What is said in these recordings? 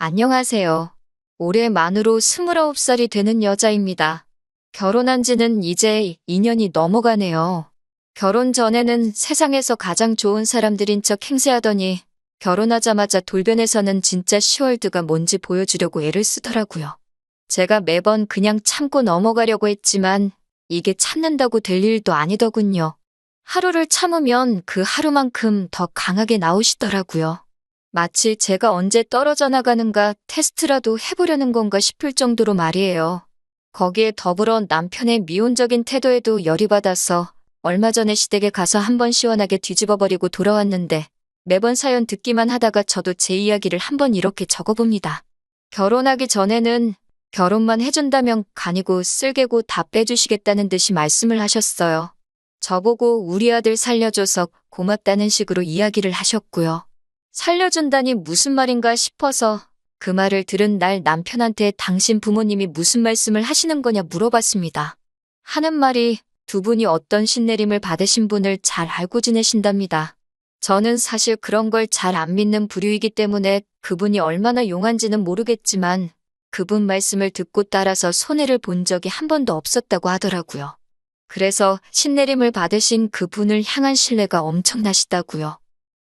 안녕하세요. 올해 만으로 29살이 되는 여자입니다. 결혼한 지는 이제 2년이 넘어가네요. 결혼 전에는 세상에서 가장 좋은 사람들인 척 행세하더니 결혼하자마자 돌변해서는 진짜 시월드가 뭔지 보여주려고 애를 쓰더라고요. 제가 매번 그냥 참고 넘어가려고 했지만 이게 참는다고 될 일도 아니더군요. 하루를 참으면 그 하루만큼 더 강하게 나오시더라고요. 마치 제가 언제 떨어져 나가는가 테스트라도 해보려는 건가 싶을 정도로 말이에요. 거기에 더불어 남편의 미온적인 태도에도 열이 받아서 얼마 전에 시댁에 가서 한번 시원하게 뒤집어버리고 돌아왔는데 매번 사연 듣기만 하다가 저도 제 이야기를 한번 이렇게 적어봅니다. 결혼하기 전에는 결혼만 해준다면 간이고 쓸개고 다 빼주시겠다는 듯이 말씀을 하셨어요. 저보고 우리 아들 살려줘서 고맙다는 식으로 이야기를 하셨고요. 살려준다니 무슨 말인가 싶어서 그 말을 들은 날 남편한테 당신 부모님이 무슨 말씀을 하시는 거냐 물어봤습니다. 하는 말이 두 분이 어떤 신내림을 받으신 분을 잘 알고 지내신답니다. 저는 사실 그런 걸 잘 안 믿는 부류이기 때문에 그분이 얼마나 용한지는 모르겠지만 그분 말씀을 듣고 따라서 손해를 본 적이 한 번도 없었다고 하더라고요. 그래서 신내림을 받으신 그분을 향한 신뢰가 엄청나시다고요.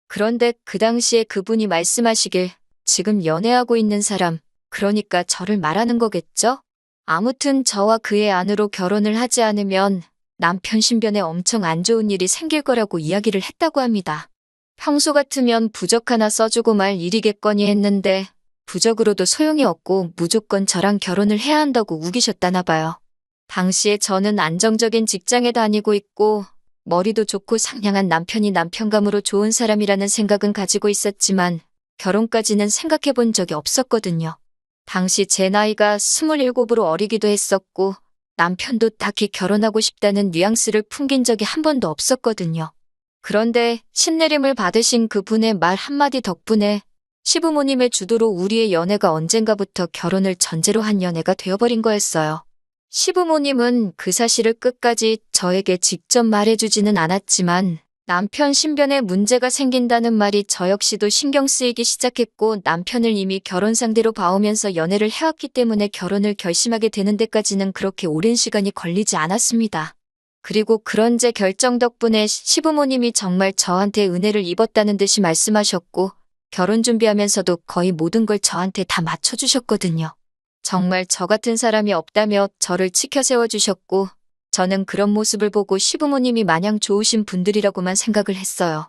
그런데 그 당시에 그분이 말씀하시길 지금 연애하고 있는 사람, 그러니까 저를 말하는 거겠죠? 아무튼 저와 그의 안으로 결혼을 하지 않으면 남편 신변에 엄청 안 좋은 일이 생길 거라고 이야기를 했다고 합니다. 평소 같으면 부적 하나 써주고 말 일이겠거니 했는데 부적으로도 소용이 없고 무조건 저랑 결혼을 해야 한다고 우기셨다나 봐요. 당시에 저는 안정적인 직장에 다니고 있고 머리도 좋고 상냥한 남편이 남편감으로 좋은 사람이라는 생각은 가지고 있었지만 결혼까지는 생각해 본 적이 없었거든요. 당시 제 나이가 27으로 어리기도 했었고 남편도 딱히 결혼하고 싶다는 뉘앙스를 풍긴 적이 한 번도 없었거든요. 그런데 신내림을 받으신 그분의 말 한마디 덕분에 시부모님의 주도로 우리의 연애가 언젠가부터 결혼을 전제로 한 연애가 되어버린 거였어요. 시부모님은 그 사실을 끝까지 저에게 직접 말해주지는 않았지만 남편 신변에 문제가 생긴다는 말이 저 역시도 신경 쓰이기 시작했고 남편을 이미 결혼 상대로 봐오면서 연애를 해왔기 때문에 결혼을 결심하게 되는 데까지는 그렇게 오랜 시간이 걸리지 않았습니다. 그리고 그런 제 결정 덕분에 시부모님이 정말 저한테 은혜를 입었다는 듯이 말씀하셨고 결혼 준비하면서도 거의 모든 걸 저한테 다 맞춰주셨거든요. 정말 저 같은 사람이 없다며 저를 치켜 세워주셨고 저는 그런 모습을 보고 시부모님이 마냥 좋으신 분들이라고만 생각을 했어요.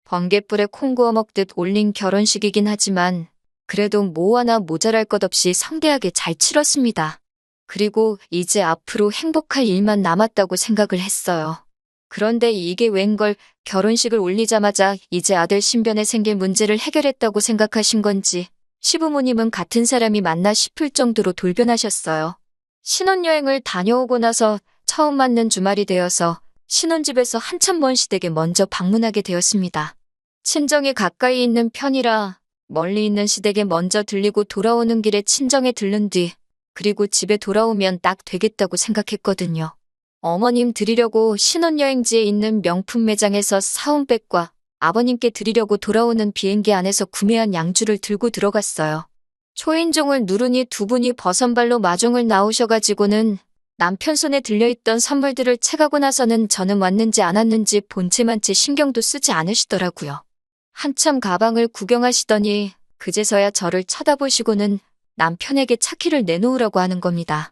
번갯불에 콩 구워 먹듯 올린 결혼식이긴 하지만 그래도 뭐 하나 모자랄 것 없이 성대하게 잘 치렀습니다. 그리고 이제 앞으로 행복할 일만 남았다고 생각을 했어요. 그런데 이게 웬걸 결혼식을 올리자마자 이제 아들 신변에 생길 문제를 해결했다고 생각하신 건지 시부모님은 같은 사람이 맞나 싶을 정도로 돌변하셨어요. 신혼여행을 다녀오고 나서 처음 맞는 주말이 되어서 신혼집에서 한참 먼 시댁에 먼저 방문하게 되었습니다. 친정이 가까이 있는 편이라 멀리 있는 시댁에 먼저 들리고 돌아오는 길에 친정에 들른 뒤 그리고 집에 돌아오면 딱 되겠다고 생각했거든요. 어머님 드리려고 신혼여행지에 있는 명품 매장에서 사온 백과 아버님께 드리려고 돌아오는 비행기 안에서 구매한 양주를 들고 들어갔어요. 초인종을 누르니 두 분이 버선발로 마중을 나오셔가지고는 남편 손에 들려있던 선물들을 채가고 나서는 저는 왔는지 안 왔는지 본체만 채 신경도 쓰지 않으시더라고요. 한참 가방을 구경하시더니 그제서야 저를 쳐다보시고는 남편에게 차키를 내놓으라고 하는 겁니다.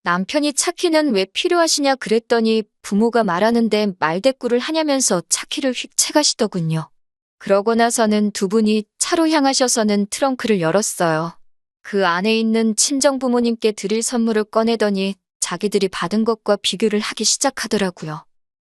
남편이 차키는 왜 필요하시냐 그랬더니 부모가 말하는데 말대꾸를 하냐면서 차키를 휙 채가시더군요. 그러고 나서는 두 분이 차로 향하셔서는 트렁크를 열었어요. 그 안에 있는 친정 부모님께 드릴 선물을 꺼내더니 자기들이 받은 것과 비교를 하기 시작하더라고요.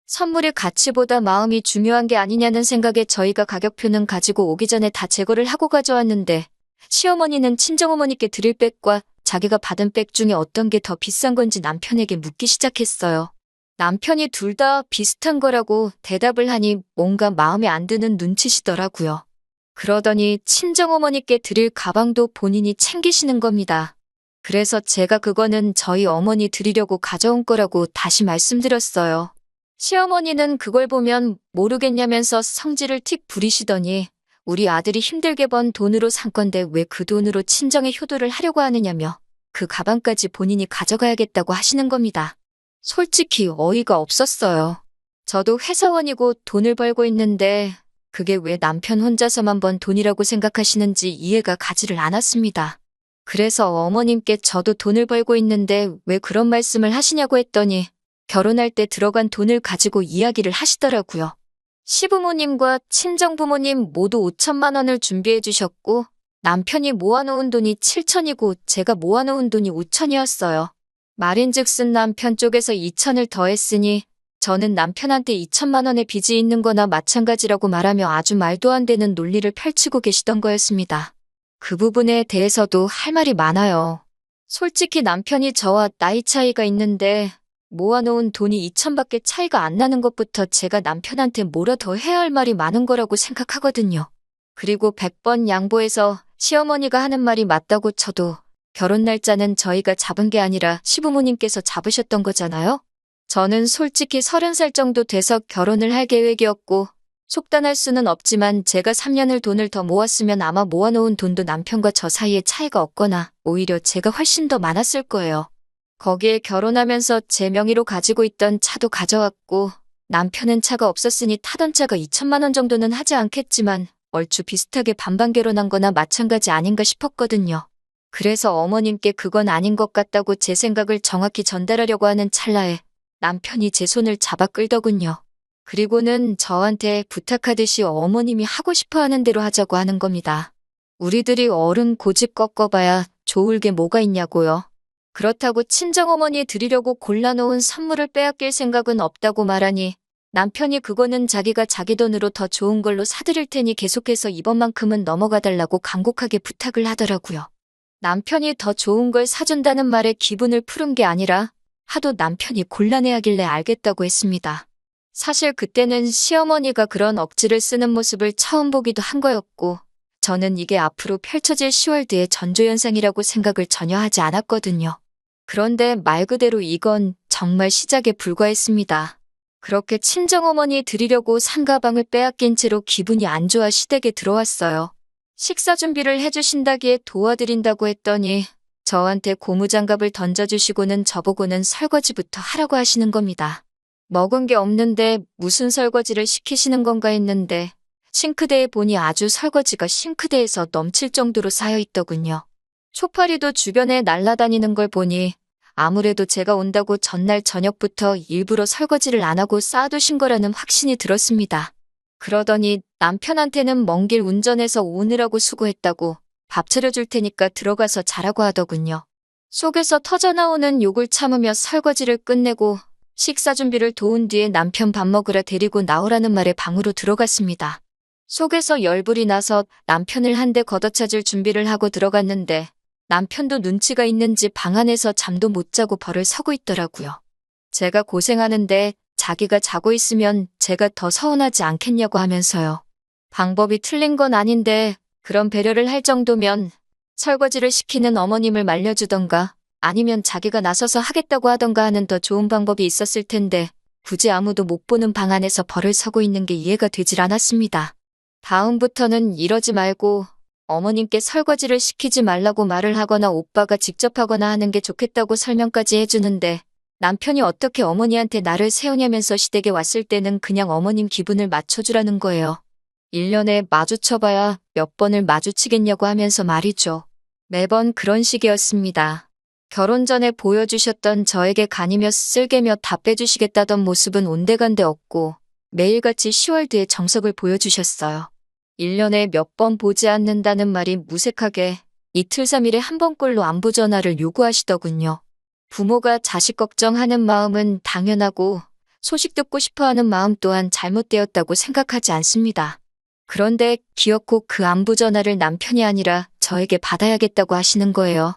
선물의 가치보다 마음이 중요한 게 아니냐는 생각에 저희가 가격표는 가지고 오기 전에 다 제거를 하고 가져왔는데 시어머니는 친정어머니께 드릴 백과 자기가 받은 백 중에 어떤 게 더 비싼 건지 남편에게 묻기 시작했어요. 남편이 둘 다 비슷한 거라고 대답을 하니 뭔가 마음에 안 드는 눈치시더라고요. 그러더니 친정어머니께 드릴 가방도 본인이 챙기시는 겁니다. 그래서 제가 그거는 저희 어머니 드리려고 가져온 거라고 다시 말씀드렸어요. 시어머니는 그걸 보면 모르겠냐면서 성질을 틱 부리시더니 우리 아들이 힘들게 번 돈으로 산 건데 왜 그 돈으로 친정에 효도를 하려고 하느냐며 그 가방까지 본인이 가져가야겠다고 하시는 겁니다. 솔직히 어이가 없었어요. 저도 회사원이고 돈을 벌고 있는데 그게 왜 남편 혼자서만 번 돈이라고 생각하시는지 이해가 가지를 않았습니다. 그래서 어머님께 저도 돈을 벌고 있는데 왜 그런 말씀을 하시냐고 했더니 결혼할 때 들어간 돈을 가지고 이야기를 하시더라고요. 시부모님과 친정부모님 모두 5천만 원을 준비해 주셨고 남편이 모아놓은 돈이 7천이고 제가 모아놓은 돈이 5천이었어요. 말인즉슨 남편 쪽에서 2천을 더했으니 저는 남편한테 2천만 원의 빚이 있는 거나 마찬가지라고 말하며 아주 말도 안 되는 논리를 펼치고 계시던 거였습니다. 그 부분에 대해서도 할 말이 많아요. 솔직히 남편이 저와 나이 차이가 있는데 모아놓은 돈이 2천밖에 차이가 안 나는 것부터 제가 남편한테 뭐라 더 해야 할 말이 많은 거라고 생각하거든요. 그리고 100번 양보해서 시어머니가 하는 말이 맞다고 쳐도 결혼 날짜는 저희가 잡은 게 아니라 시부모님께서 잡으셨던 거잖아요? 저는 솔직히 30살 정도 돼서 결혼을 할 계획이었고 속단할 수는 없지만 제가 3년을 돈을 더 모았으면 아마 모아놓은 돈도 남편과 저 사이에 차이가 없거나 오히려 제가 훨씬 더 많았을 거예요. 거기에 결혼하면서 제 명의로 가지고 있던 차도 가져왔고 남편은 차가 없었으니 타던 차가 2천만 원 정도는 하지 않겠지만 얼추 비슷하게 반반 결혼한 거나 마찬가지 아닌가 싶었거든요. 그래서 어머님께 그건 아닌 것 같다고 제 생각을 정확히 전달하려고 하는 찰나에 남편이 제 손을 잡아 끌더군요. 그리고는 저한테 부탁하듯이 어머님이 하고 싶어 하는 대로 하자고 하는 겁니다. 우리들이 어른 고집 꺾어봐야 좋을 게 뭐가 있냐고요. 그렇다고 친정어머니에 드리려고 골라놓은 선물을 빼앗길 생각은 없다고 말하니 남편이 그거는 자기가 자기 돈으로 더 좋은 걸로 사드릴 테니 계속해서 이번만큼은 넘어가달라고 간곡하게 부탁을 하더라고요. 남편이 더 좋은 걸 사준다는 말에 기분을 푸른 게 아니라 하도 남편이 곤란해하길래 알겠다고 했습니다. 사실 그때는 시어머니가 그런 억지를 쓰는 모습을 처음 보기도 한 거였고 저는 이게 앞으로 펼쳐질 10월드의 전조현상이라고 생각을 전혀 하지 않았거든요. 그런데 말 그대로 이건 정말 시작에 불과했습니다. 그렇게 친정어머니에 드리려고 산 가방을 빼앗긴 채로 기분이 안 좋아 시댁에 들어왔어요. 식사 준비를 해주신다기에 도와드린다고 했더니 저한테 고무장갑을 던져주시고는 저보고는 설거지부터 하라고 하시는 겁니다. 먹은 게 없는데 무슨 설거지를 시키시는 건가 했는데 싱크대에 보니 아주 설거지가 싱크대에서 넘칠 정도로 쌓여 있더군요. 초파리도 주변에 날아다니는 걸 보니 아무래도 제가 온다고 전날 저녁부터 일부러 설거지를 안 하고 쌓아두신 거라는 확신이 들었습니다. 그러더니 남편한테는 먼 길 운전해서 오느라고 수고했다고 밥 차려줄 테니까 들어가서 자라고 하더군요. 속에서 터져나오는 욕을 참으며 설거지를 끝내고 식사 준비를 도운 뒤에 남편 밥 먹으러 데리고 나오라는 말에 방으로 들어갔습니다. 속에서 열불이 나서 남편을 한 대 걷어차줄 준비를 하고 들어갔는데 남편도 눈치가 있는지 방 안에서 잠도 못 자고 벌을 서고 있더라고요. 제가 고생하는데 자기가 자고 있으면 제가 더 서운하지 않겠냐고 하면서요. 방법이 틀린 건 아닌데 그런 배려를 할 정도면 설거지를 시키는 어머님을 말려주던가 아니면 자기가 나서서 하겠다고 하던가 하는 더 좋은 방법이 있었을 텐데 굳이 아무도 못 보는 방 안에서 벌을 서고 있는 게 이해가 되질 않았습니다. 다음부터는 이러지 말고 어머님께 설거지를 시키지 말라고 말을 하거나 오빠가 직접 하거나 하는 게 좋겠다고 설명까지 해주는데 남편이 어떻게 어머니한테 나를 세우냐면서 시댁에 왔을 때는 그냥 어머님 기분을 맞춰주라는 거예요. 1년에 마주쳐봐야 몇 번을 마주치겠냐고 하면서 말이죠. 매번 그런 식이었습니다. 결혼 전에 보여주셨던 저에게 간이며 쓸개며 다 빼주시겠다던 모습은 온데간데 없고 매일같이 10월드의 정석을 보여주셨어요. 1년에 몇 번 보지 않는다는 말이 무색하게 이틀 3일에 한 번꼴로 안부 전화를 요구하시더군요. 부모가 자식 걱정하는 마음은 당연하고 소식 듣고 싶어하는 마음 또한 잘못되었다고 생각하지 않습니다. 그런데 기어코 그 안부 전화를 남편이 아니라 저에게 받아야겠다고 하시는 거예요.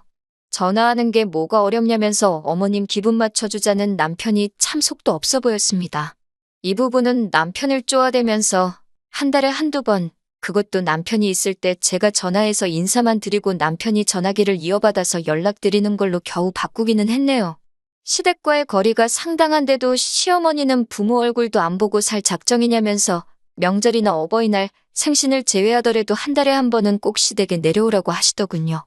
전화하는 게 뭐가 어렵냐면서 어머님 기분 맞춰주자는 남편이 참 속도 없어 보였습니다. 이 부분은 남편을 쪼아대면서 한 달에 한두 번, 그것도 남편이 있을 때 제가 전화해서 인사만 드리고 남편이 전화기를 이어받아서 연락드리는 걸로 겨우 바꾸기는 했네요. 시댁과의 거리가 상당한데도 시어머니는 부모 얼굴도 안 보고 살 작정이냐면서 명절이나 어버이날, 생신을 제외하더라도 한 달에 한 번은 꼭 시댁에 내려오라고 하시더군요.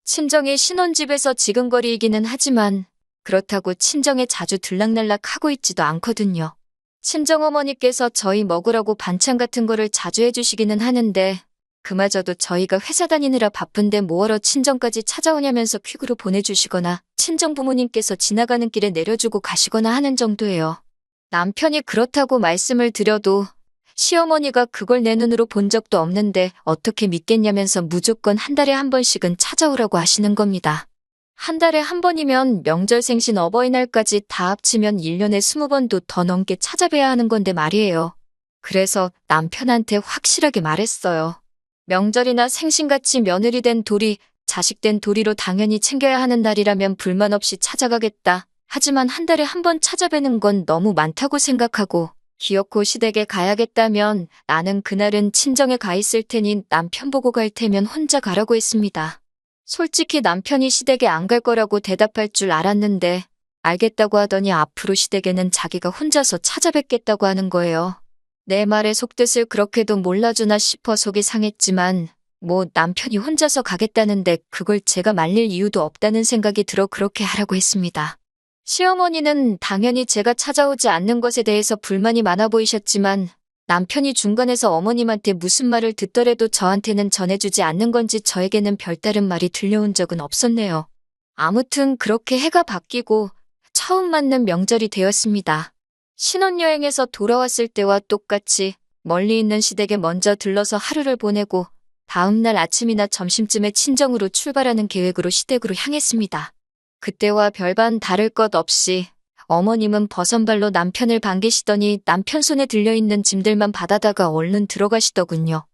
친정이 신혼집에서 지근거리이기는 하지만 그렇다고 친정에 자주 들락날락 하고 있지도 않거든요. 친정어머니께서 저희 먹으라고 반찬 같은 거를 자주 해주시기는 하는데 그마저도 저희가 회사 다니느라 바쁜데 뭐하러 친정까지 찾아오냐면서 퀵으로 보내주시거나 친정 부모님께서 지나가는 길에 내려주고 가시거나 하는 정도예요. 남편이 그렇다고 말씀을 드려도 시어머니가 그걸 내 눈으로 본 적도 없는데 어떻게 믿겠냐면서 무조건 한 달에 한 번씩은 찾아오라고 하시는 겁니다. 한 달에 한 번이면 명절 생신 어버이날까지 다 합치면 1년에 20번도 더 넘게 찾아뵈야 하는 건데 말이에요. 그래서 남편한테 확실하게 말했어요. 명절이나 생신같이 며느리 된 도리, 자식 된 도리로 당연히 챙겨야 하는 날이라면 불만 없이 찾아가겠다. 하지만 한 달에 한 번 찾아뵈는 건 너무 많다고 생각하고 기어코 시댁에 가야겠다면 나는 그날은 친정에 가 있을 테니 남편 보고 갈 테면 혼자 가라고 했습니다. 솔직히 남편이 시댁에 안 갈 거라고 대답할 줄 알았는데 알겠다고 하더니 앞으로 시댁에는 자기가 혼자서 찾아뵙겠다고 하는 거예요. 내 말의 속뜻을 그렇게도 몰라주나 싶어 속이 상했지만 뭐 남편이 혼자서 가겠다는데 그걸 제가 말릴 이유도 없다는 생각이 들어 그렇게 하라고 했습니다. 시어머니는 당연히 제가 찾아오지 않는 것에 대해서 불만이 많아 보이셨지만 남편이 중간에서 어머님한테 무슨 말을 듣더라도 저한테는 전해주지 않는 건지 저에게는 별다른 말이 들려온 적은 없었네요. 아무튼 그렇게 해가 바뀌고 처음 맞는 명절이 되었습니다. 신혼여행에서 돌아왔을 때와 똑같이 멀리 있는 시댁에 먼저 들러서 하루를 보내고 다음날 아침이나 점심쯤에 친정으로 출발하는 계획으로 시댁으로 향했습니다. 그때와 별반 다를 것 없이 어머님은 버선발로 남편을 반기시더니 남편 손에 들려있는 짐들만 받아다가 얼른 들어가시더군요.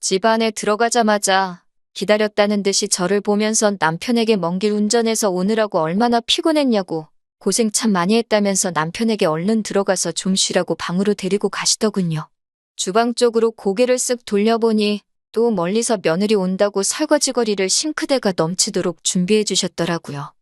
집 안에 들어가자마자 기다렸다는 듯이 저를 보면서 남편에게 먼 길 운전해서 오느라고 얼마나 피곤했냐고 고생 참 많이 했다면서 남편에게 얼른 들어가서 좀 쉬라고 방으로 데리고 가시더군요. 주방 쪽으로 고개를 쓱 돌려보니 또 멀리서 며느리 온다고 설거지거리를 싱크대가 넘치도록 준비해 주셨더라고요.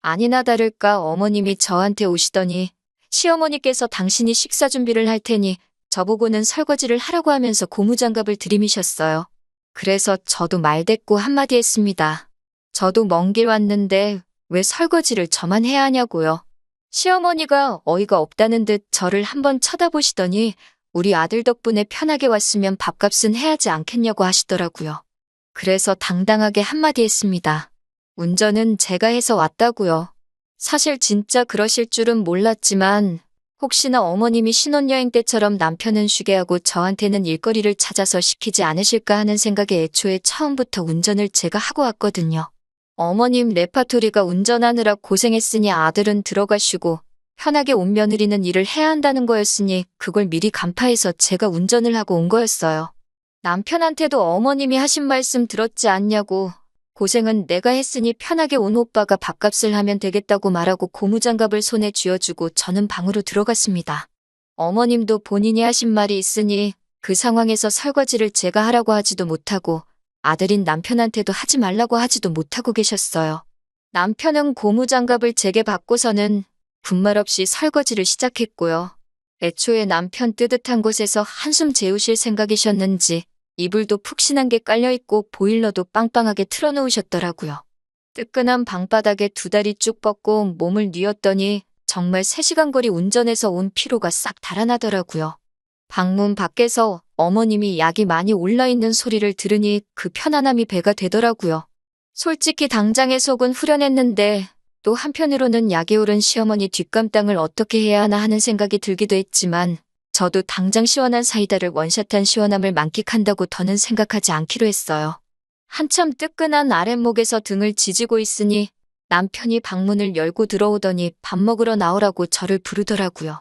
아니나 다를까 어머님이 저한테 오시더니 시어머니께서 당신이 식사 준비를 할 테니 저보고는 설거지를 하라고 하면서 고무장갑을 들이미셨어요. 그래서 저도 말대꾸 한마디 했습니다. 저도 먼 길 왔는데 왜 설거지를 저만 해야 하냐고요. 시어머니가 어이가 없다는 듯 저를 한번 쳐다보시더니 우리 아들 덕분에 편하게 왔으면 밥값은 해야지 않겠냐고 하시더라고요. 그래서 당당하게 한마디 했습니다. 운전은 제가 해서 왔다고요. 사실 진짜 그러실 줄은 몰랐지만 혹시나 어머님이 신혼여행 때처럼 남편은 쉬게 하고 저한테는 일거리를 찾아서 시키지 않으실까 하는 생각에 애초에 처음부터 운전을 제가 하고 왔거든요. 어머님 레파토리가 운전하느라 고생했으니 아들은 들어가시고 편하게 온 며느리는 일을 해야 한다는 거였으니 그걸 미리 간파해서 제가 운전을 하고 온 거였어요. 남편한테도 어머님이 하신 말씀 들었지 않냐고 고생은 내가 했으니 편하게 온 오빠가 밥값을 하면 되겠다고 말하고 고무장갑을 손에 쥐어주고 저는 방으로 들어갔습니다. 어머님도 본인이 하신 말이 있으니 그 상황에서 설거지를 제가 하라고 하지도 못하고 아들인 남편한테도 하지 말라고 하지도 못하고 계셨어요. 남편은 고무장갑을 제게 받고서는 군말 없이 설거지를 시작했고요. 애초에 남편 뜨뜻한 곳에서 한숨 재우실 생각이셨는지 이불도 푹신한 게 깔려있고 보일러도 빵빵하게 틀어놓으셨더라고요. 뜨끈한 방바닥에 두 다리 쭉 뻗고 몸을 뉘었더니 정말 3시간 거리 운전해서 온 피로가 싹 달아나더라고요. 방문 밖에서 어머님이 약이 많이 올라있는 소리를 들으니 그 편안함이 배가 되더라고요. 솔직히 당장에 속은 후련했는데 또 한편으로는 약이 오른 시어머니 뒷감당을 어떻게 해야 하나 하는 생각이 들기도 했지만 저도 당장 시원한 사이다를 원샷한 시원함을 만끽한다고 더는 생각하지 않기로 했어요. 한참 뜨끈한 아랫목에서 등을 지지고 있으니 남편이 방문을 열고 들어오더니 밥 먹으러 나오라고 저를 부르더라고요.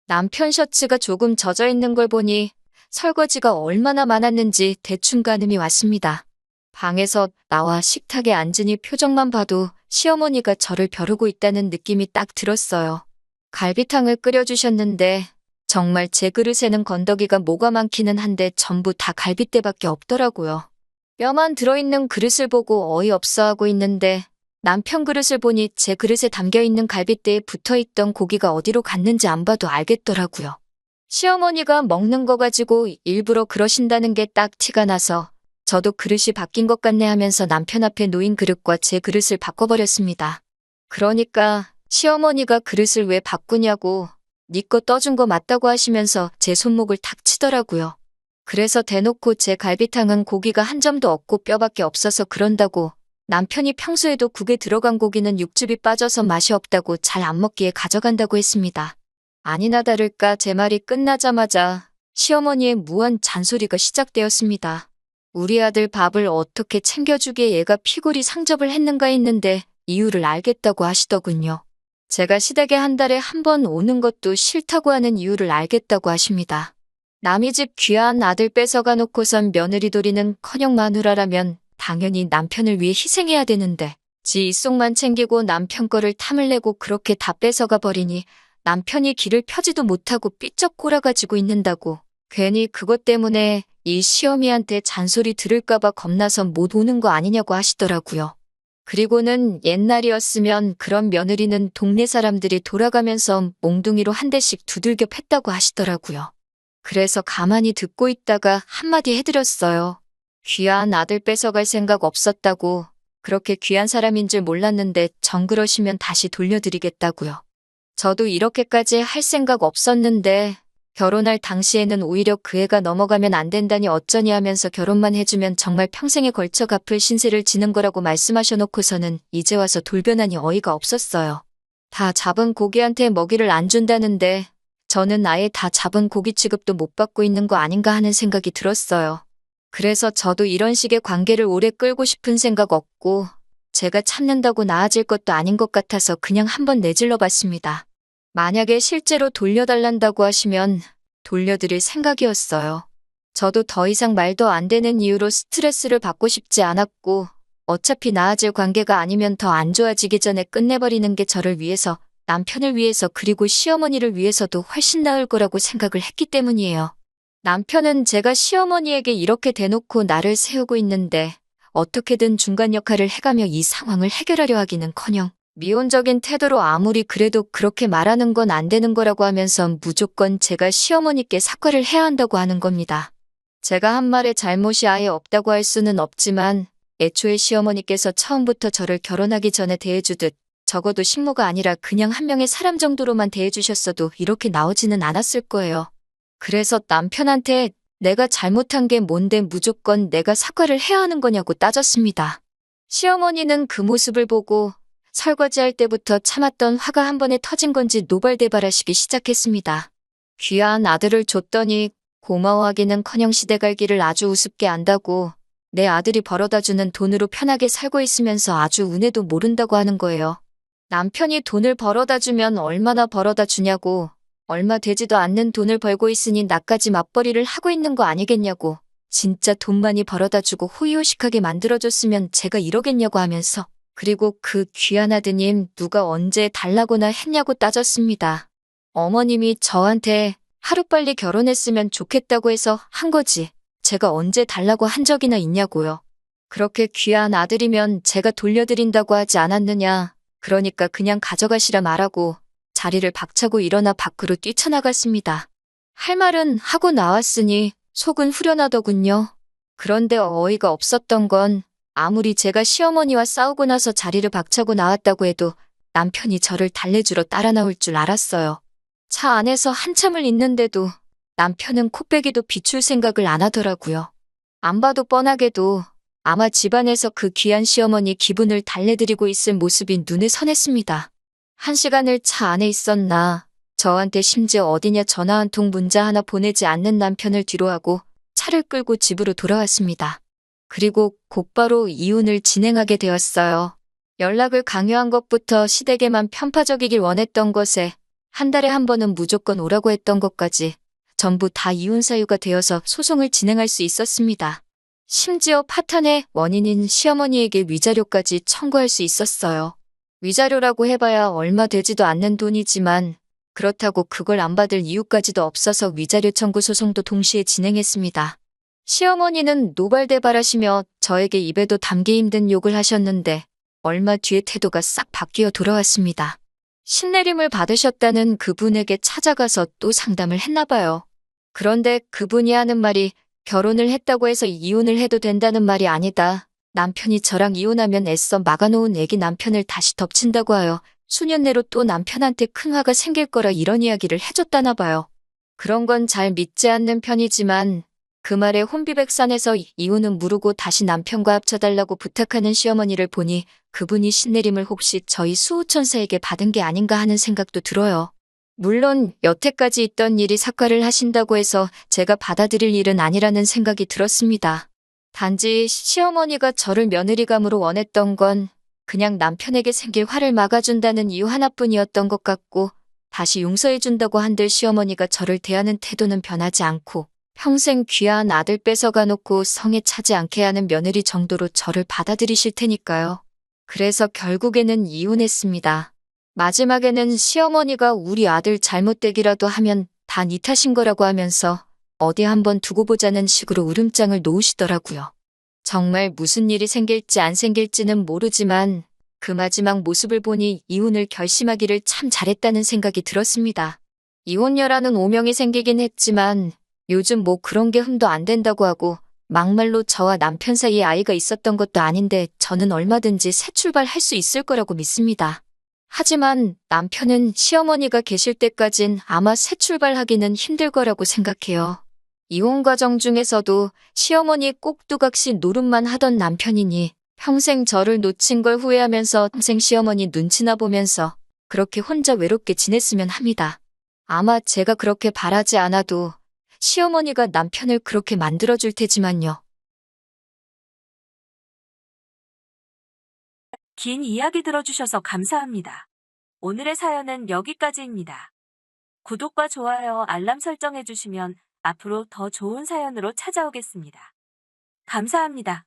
남편 셔츠가 조금 젖어 있는 걸 보니 설거지가 얼마나 많았는지 대충 가늠이 왔습니다. 방에서 나와 식탁에 앉으니 표정만 봐도 시어머니가 저를 벼르고 있다는 느낌이 딱 들었어요. 갈비탕을 끓여주셨는데 정말 제 그릇에는 건더기가 뭐가 많기는 한데 전부 다 갈빗대밖에 없더라고요. 뼈만 들어있는 그릇을 보고 어이없어하고 있는데 남편 그릇을 보니 제 그릇에 담겨있는 갈빗대에 붙어있던 고기가 어디로 갔는지 안 봐도 알겠더라고요. 시어머니가 먹는 거 가지고 일부러 그러신다는 게 딱 티가 나서 저도 그릇이 바뀐 것 같네 하면서 남편 앞에 놓인 그릇과 제 그릇을 바꿔버렸습니다. 그러니까 시어머니가 그릇을 왜 바꾸냐고 네 거 떠준 거 맞다고 하시면서 제 손목을 탁 치더라고요. 그래서 대놓고 제 갈비탕은 고기가 한 점도 없고 뼈밖에 없어서 그런다고 남편이 평소에도 국에 들어간 고기는 육즙이 빠져서 맛이 없다고 잘 안 먹기에 가져간다고 했습니다. 아니나 다를까 제 말이 끝나자마자 시어머니의 무한 잔소리가 시작되었습니다. 우리 아들 밥을 어떻게 챙겨주기에 얘가 피골이 상접을 했는가 했는데 이유를 알겠다고 하시더군요. 제가 시댁에 한 달에 한 번 오는 것도 싫다고 하는 이유를 알겠다고 하십니다. 남의 집 귀한 아들 뺏어가 놓고선 며느리 도리는커녕 마누라라면 당연히 남편을 위해 희생해야 되는데 지 입속만 챙기고 남편 거를 탐을 내고 그렇게 다 뺏어가 버리니 남편이 길을 펴지도 못하고 삐쩍 꼬라가지고 있는다고 괜히 그것 때문에 이 시어미한테 잔소리 들을까봐 겁나서 못 오는 거 아니냐고 하시더라고요. 그리고는 옛날이었으면 그런 며느리는 동네 사람들이 돌아가면서 몽둥이로 한 대씩 두들겨 팼다고 하시더라고요. 그래서 가만히 듣고 있다가 한마디 해드렸어요. 귀한 아들 뺏어갈 생각 없었다고 그렇게 귀한 사람인 줄 몰랐는데 정 그러시면 다시 돌려드리겠다고요. 저도 이렇게까지 할 생각 없었는데 결혼할 당시에는 오히려 그 애가 넘어가면 안 된다니 어쩌니 하면서 결혼만 해주면 정말 평생에 걸쳐 갚을 신세를 지는 거라고 말씀하셔놓고서는 이제 와서 돌변하니 어이가 없었어요. 다 잡은 고기한테 먹이를 안 준다는데 저는 아예 다 잡은 고기 취급도 못 받고 있는 거 아닌가 하는 생각이 들었어요. 그래서 저도 이런 식의 관계를 오래 끌고 싶은 생각 없고 제가 참는다고 나아질 것도 아닌 것 같아서 그냥 한번 내질러 봤습니다. 만약에 실제로 돌려달란다고 하시면 돌려드릴 생각이었어요. 저도 더 이상 말도 안 되는 이유로 스트레스를 받고 싶지 않았고 어차피 나아질 관계가 아니면 더 안 좋아지기 전에 끝내버리는 게 저를 위해서, 남편을 위해서 그리고 시어머니를 위해서도 훨씬 나을 거라고 생각을 했기 때문이에요. 남편은 제가 시어머니에게 이렇게 대놓고 나를 세우고 있는데 어떻게든 중간 역할을 해가며 이 상황을 해결하려 하기는커녕 미온적인 태도로 아무리 그래도 그렇게 말하는 건 안 되는 거라고 하면서 무조건 제가 시어머니께 사과를 해야 한다고 하는 겁니다. 제가 한 말에 잘못이 아예 없다고 할 수는 없지만 애초에 시어머니께서 처음부터 저를 결혼하기 전에 대해주듯 적어도 식모가 아니라 그냥 한 명의 사람 정도로만 대해주셨어도 이렇게 나오지는 않았을 거예요. 그래서 남편한테 내가 잘못한 게 뭔데 무조건 내가 사과를 해야 하는 거냐고 따졌습니다. 시어머니는 그 모습을 보고 설거지할 때부터 참았던 화가 한 번에 터진 건지 노발대발하시기 시작했습니다. 귀한 아들을 줬더니 고마워하기는커녕 시댁알기를 아주 우습게 안다고 내 아들이 벌어다주는 돈으로 편하게 살고 있으면서 아주 운에도 모른다고 하는 거예요. 남편이 돈을 벌어다주면 얼마나 벌어다주냐고 얼마 되지도 않는 돈을 벌고 있으니 나까지 맞벌이를 하고 있는 거 아니겠냐고 진짜 돈 많이 벌어다주고 호의호식하게 만들어줬으면 제가 이러겠냐고 하면서 그리고 그 귀한 아드님 누가 언제 달라고나 했냐고 따졌습니다. 어머님이 저한테 하루빨리 결혼했으면 좋겠다고 해서 한 거지 제가 언제 달라고 한 적이나 있냐고요. 그렇게 귀한 아들이면 제가 돌려드린다고 하지 않았느냐. 그러니까 그냥 가져가시라 말하고 자리를 박차고 일어나 밖으로 뛰쳐나갔습니다. 할 말은 하고 나왔으니 속은 후련하더군요. 그런데 어이가 없었던 건 아무리 제가 시어머니와 싸우고 나서 자리를 박차고 나왔다고 해도 남편이 저를 달래주러 따라 나올 줄 알았어요. 차 안에서 한참을 있는데도 남편은 코빼기도 비출 생각을 안 하더라고요. 안 봐도 뻔하게도 아마 집안에서 그 귀한 시어머니 기분을 달래드리고 있을 모습이 눈에 선했습니다. 1시간을 차 안에 있었나 저한테 심지어 어디냐 전화 한 통 문자 하나 보내지 않는 남편을 뒤로하고 차를 끌고 집으로 돌아왔습니다. 그리고 곧바로 이혼을 진행하게 되었어요. 연락을 강요한 것부터 시댁에만 편파적이길 원했던 것에 한 달에 한 번은 무조건 오라고 했던 것까지 전부 다 이혼 사유가 되어서 소송을 진행할 수 있었습니다. 심지어 파탄의 원인인 시어머니에게 위자료까지 청구할 수 있었어요. 위자료라고 해봐야 얼마 되지도 않는 돈이지만 그렇다고 그걸 안 받을 이유까지도 없어서 위자료 청구 소송도 동시에 진행했습니다. 시어머니는 노발대발하시며 저에게 입에도 담기 힘든 욕을 하셨는데 얼마 뒤에 태도가 싹 바뀌어 돌아왔습니다. 신내림을 받으셨다는 그분에게 찾아가서 또 상담을 했나 봐요. 그런데 그분이 하는 말이 결혼을 했다고 해서 이혼을 해도 된다는 말이 아니다. 남편이 저랑 이혼하면 애써 막아놓은 애기 남편을 다시 덮친다고 하여 수년 내로 또 남편한테 큰 화가 생길 거라 이런 이야기를 해줬다나 봐요. 그런 건 잘 믿지 않는 편이지만 그 말에 혼비백산해서 이혼은 무르고 다시 남편과 합쳐달라고 부탁하는 시어머니를 보니 그분이 신내림을 혹시 저희 수호천사에게 받은 게 아닌가 하는 생각도 들어요. 물론 여태까지 있던 일이 사과를 하신다고 해서 제가 받아들일 일은 아니라는 생각이 들었습니다. 단지 시어머니가 저를 며느리감으로 원했던 건 그냥 남편에게 생길 화를 막아준다는 이유 하나뿐이었던 것 같고 다시 용서해준다고 한들 시어머니가 저를 대하는 태도는 변하지 않고 평생 귀한 아들 뺏어가 놓고 성에 차지 않게 하는 며느리 정도로 저를 받아들이실 테니까요. 그래서 결국에는 이혼했습니다. 마지막에는 시어머니가 우리 아들 잘못되기라도 하면 다 네 탓인 거라고 하면서 어디 한번 두고 보자는 식으로 울음장을 놓으시더라고요. 정말 무슨 일이 생길지 안 생길지는 모르지만 그 마지막 모습을 보니 이혼을 결심하기를 참 잘했다는 생각이 들었습니다. 이혼녀라는 오명이 생기긴 했지만 요즘 뭐 그런 게 흠도 안 된다고 하고 막말로 저와 남편 사이에 아이가 있었던 것도 아닌데 저는 얼마든지 새 출발할 수 있을 거라고 믿습니다. 하지만 남편은 시어머니가 계실 때까진 아마 새 출발하기는 힘들 거라고 생각해요. 이혼 과정 중에서도 시어머니 꼭두각시 노릇만 하던 남편이니 평생 저를 놓친 걸 후회하면서 평생 시어머니 눈치나 보면서 그렇게 혼자 외롭게 지냈으면 합니다. 아마 제가 그렇게 바라지 않아도 시어머니가 남편을 그렇게 만들어줄 테지만요. 긴 이야기 들어주셔서 감사합니다. 오늘의 사연은 여기까지입니다. 구독과 좋아요, 알람 설정해주시면 앞으로 더 좋은 사연으로 찾아오겠습니다. 감사합니다.